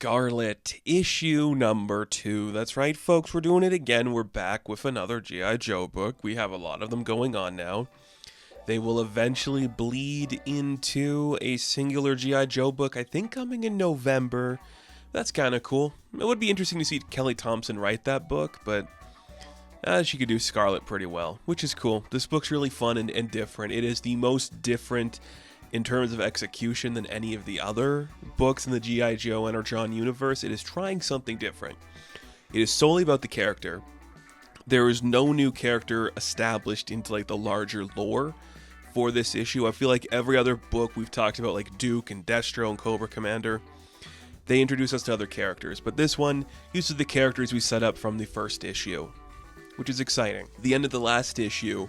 Scarlett, issue number 2. That's right, folks, we're doing it again. We're back with another G.I. Joe book. We have a lot of them going on now. They will eventually bleed into a singular G.I. Joe book, I think coming in November. That's kind of cool. It would be interesting to see Kelly Thompson write that book, but she could do Scarlett pretty well, which is cool. This book's really fun and different. It is the most different in terms of execution than any of the other books in the G.I. Joe Energon universe. It is trying something different. It is solely about the character. There is no new character established into like the larger lore for this issue. I feel like every other book we've talked about, like Duke and Destro and Cobra Commander, they introduce us to other characters, but this one uses the characters we set up from the first issue, which is exciting. The end of the last issue,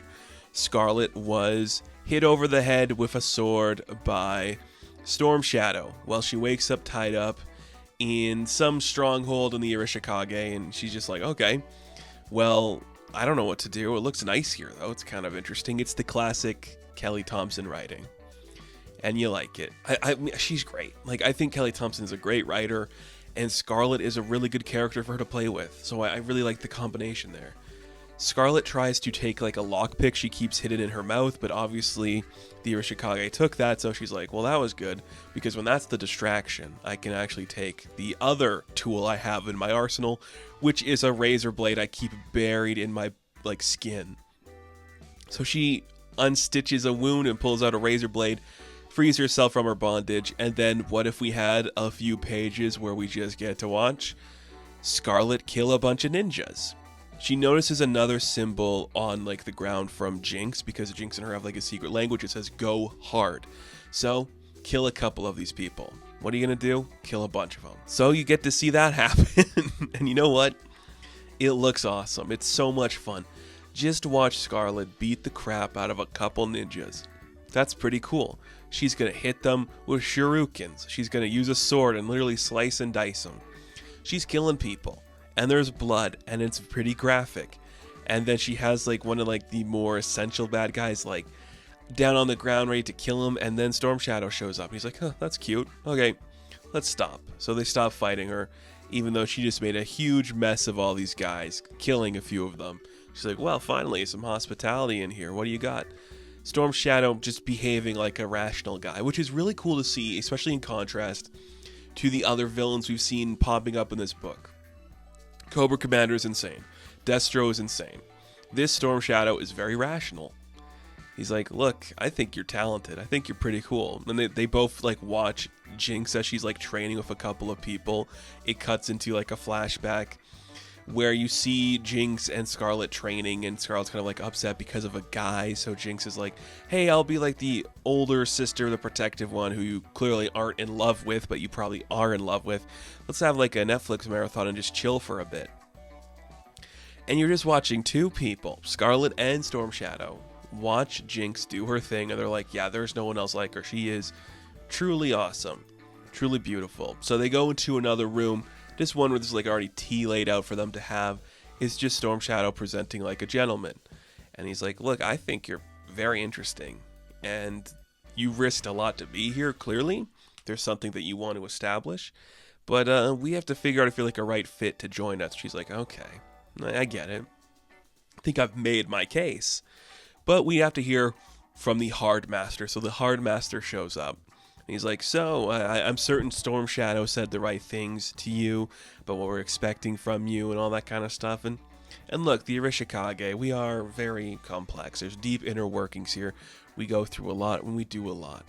Scarlett was hit over the head with a sword by Storm Shadow while she wakes up tied up in some stronghold in the Arashikage, and she's just like, okay, well, I don't know what to do. It looks nice here, though. It's kind of interesting. It's the classic Kelly Thompson writing, and you like it. She's great. Like, I think Kelly Thompson is a great writer, and Scarlett is a really good character for her to play with, so I really like the combination there. Scarlett tries to take like a lockpick she keeps hidden in her mouth, but obviously the Arashikage took that, so she's like, well, that was good, because when that's the distraction, I can actually take the other tool I have in my arsenal, which is a razor blade I keep buried in my like skin. So she unstitches a wound and pulls out a razor blade, frees herself from her bondage, and then what if we had a few pages where we just get to watch Scarlett kill a bunch of ninjas? She notices another symbol on like the ground from Jinx, because Jinx and her have like a secret language. It says go hard. So kill a couple of these people. What are you going to do? Kill a bunch of them. So you get to see that happen. And you know what? It looks awesome. It's so much fun. Just watch Scarlett beat the crap out of a couple ninjas. That's pretty cool. She's going to hit them with shurikens. She's going to use a sword and literally slice and dice them. She's killing people. And there's blood, and it's pretty graphic. And then she has like one of like the more essential bad guys like down on the ground ready to kill him, and then Storm Shadow shows up. He's like, huh, that's cute. Okay, let's stop. So they stop fighting her, even though she just made a huge mess of all these guys, killing a few of them. She's like, well, finally, some hospitality in here. What do you got? Storm Shadow just behaving like a rational guy, which is really cool to see, especially in contrast to the other villains we've seen popping up in this book. Cobra Commander is insane. Destro is insane. This Storm Shadow is very rational. He's like, look, I think you're talented. I think you're pretty cool. And they both like watch Jinx as she's like training with a couple of people. It cuts into like a flashback where you see Jinx and Scarlett training, and Scarlett's kind of like upset because of a guy. So Jinx is like, hey, I'll be like the older sister, the protective one who you clearly aren't in love with, but you probably are in love with. Let's have like a Netflix marathon and just chill for a bit. And you're just watching two people, Scarlett and Storm Shadow, watch Jinx do her thing, and they're like, yeah, there's no one else like her. She is truly awesome, truly beautiful. So they go into another room. This one where there's like already tea laid out for them to have is just Storm Shadow presenting like a gentleman. And he's like, look, I think you're very interesting. And you risked a lot to be here, clearly. There's something that you want to establish. But we have to figure out if you're like a right fit to join us. She's like, okay, I get it. I think I've made my case. But we have to hear from the Hard Master. So the Hard Master shows up. He's like, so, I'm certain Storm Shadow said the right things to you about what we're expecting from you and all that kind of stuff. And look, the Arashikage, we are very complex. There's deep inner workings here. We go through a lot when we do a lot.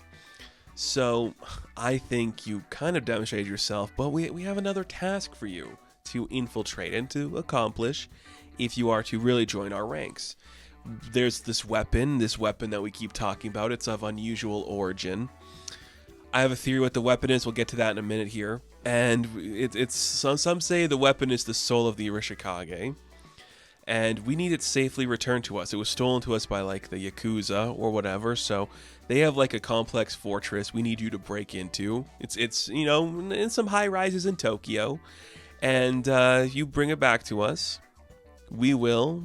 So, I think you kind of demonstrated yourself, but we have another task for you to infiltrate and to accomplish if you are to really join our ranks. There's this weapon that we keep talking about. It's of unusual origin. I have a theory what the weapon is. We'll get to that in a minute here. And it's some say the weapon is the soul of the Arashikage, and we need it safely returned to us. It was stolen to us by like the Yakuza or whatever. So they have like a complex fortress we need you to break into. It's you know, in some high rises in Tokyo, and you bring it back to us. We will,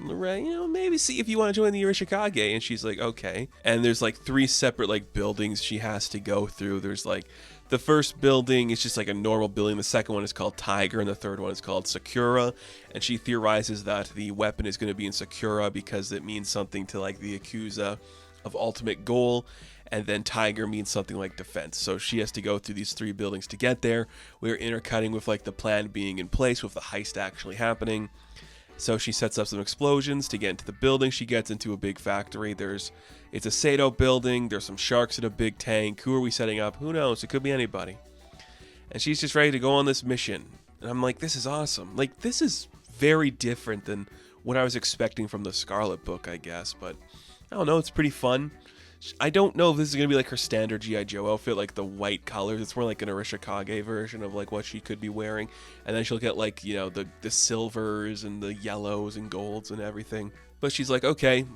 you know, maybe see if you want to join the Arashikage. And she's like, okay. And there's like 3 separate like buildings she has to go through. There's like The first building is just like a normal building. The second one is called Tiger, and the third one is called Sakura. And she theorizes that the weapon is going to be in Sakura because it means something to like the Yakuza of ultimate goal. And then Tiger means something like defense. So she has to go through these 3 buildings to get there. We're intercutting with like the plan being in place with the heist actually happening. So she sets up some explosions to get into the building. She gets into a big factory. It's a Sato building. There's some sharks in a big tank. Who are we setting up? Who knows? It could be anybody. And she's just ready to go on this mission. And I'm like, this is awesome. Like, this is very different than what I was expecting from the Scarlett book, I guess. But I don't know. It's pretty fun. I don't know if this is going to be like her standard G.I. Joe outfit, like the white colors. It's more like an Arashikage version of like what she could be wearing. And then she'll get like, you know, the silvers and the yellows and golds and everything. But she's like, okay,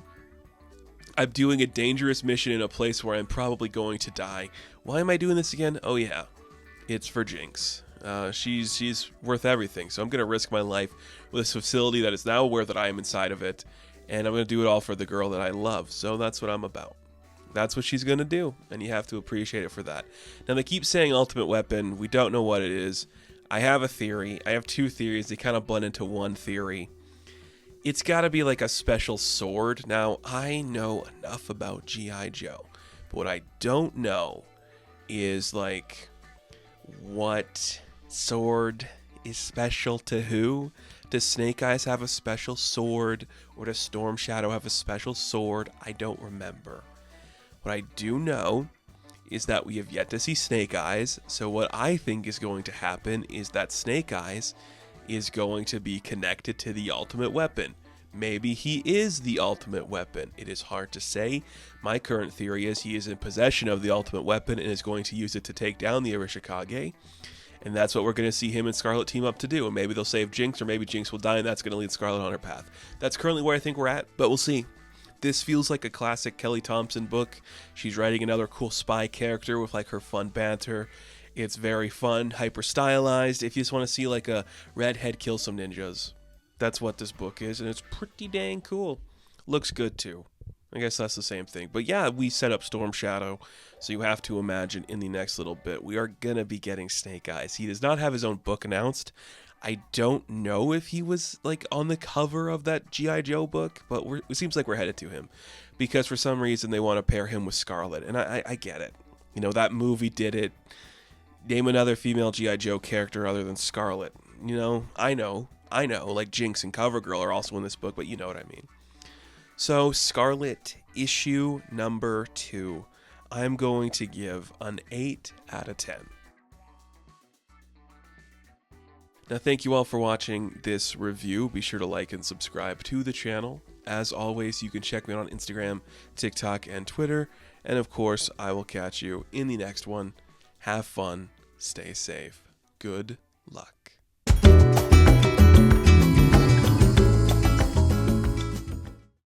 I'm doing a dangerous mission in a place where I'm probably going to die. Why am I doing this again? Oh yeah, it's for Jinx. She's worth everything. So I'm going to risk my life with this facility that is now aware that I am inside of it. And I'm going to do it all for the girl that I love. So that's what I'm about. That's what she's going to do, and you have to appreciate it for that. Now, they keep saying ultimate weapon. We don't know what it is. I have a theory. I have 2 theories. They kind of blend into one theory. It's got to be like a special sword. Now, I know enough about G.I. Joe, but what I don't know is, like, what sword is special to who? Does Snake Eyes have a special sword, or does Storm Shadow have a special sword? I don't remember. What I do know is that we have yet to see Snake Eyes, so what I think is going to happen is that Snake Eyes is going to be connected to the ultimate weapon. Maybe he is the ultimate weapon. It is hard to say. My current theory is he is in possession of the ultimate weapon and is going to use it to take down the Arashikage, and that's what we're going to see him and Scarlett team up to do. And maybe they'll save Jinx, or maybe Jinx will die, and that's going to lead Scarlett on her path. That's currently where I think we're at, but we'll see. This feels like a classic Kelly Thompson book. She's writing another cool spy character with like her fun banter. It's very fun, hyper stylized. If you just want to see like a redhead kill some ninjas, that's what this book is, and it's pretty dang cool. Looks good too. I guess that's the same thing. But yeah, we set up Storm Shadow, so you have to imagine in the next little bit we are gonna be getting Snake Eyes. He does not have his own book announced. I don't know if he was like on the cover of that G.I. Joe book, but it seems like we're headed to him because for some reason they want to pair him with Scarlett, and I get it. You know, that movie did it. Name another female G.I. Joe character other than Scarlett. You know, I know, like Jinx and CoverGirl are also in this book, but you know what I mean. So Scarlett issue number 2, I'm going to give an 8 out of 10. Now, thank you all for watching this review. Be sure to like and subscribe to the channel. As always, you can check me out on Instagram, TikTok, and Twitter. And of course, I will catch you in the next one. Have fun. Stay safe. Good luck.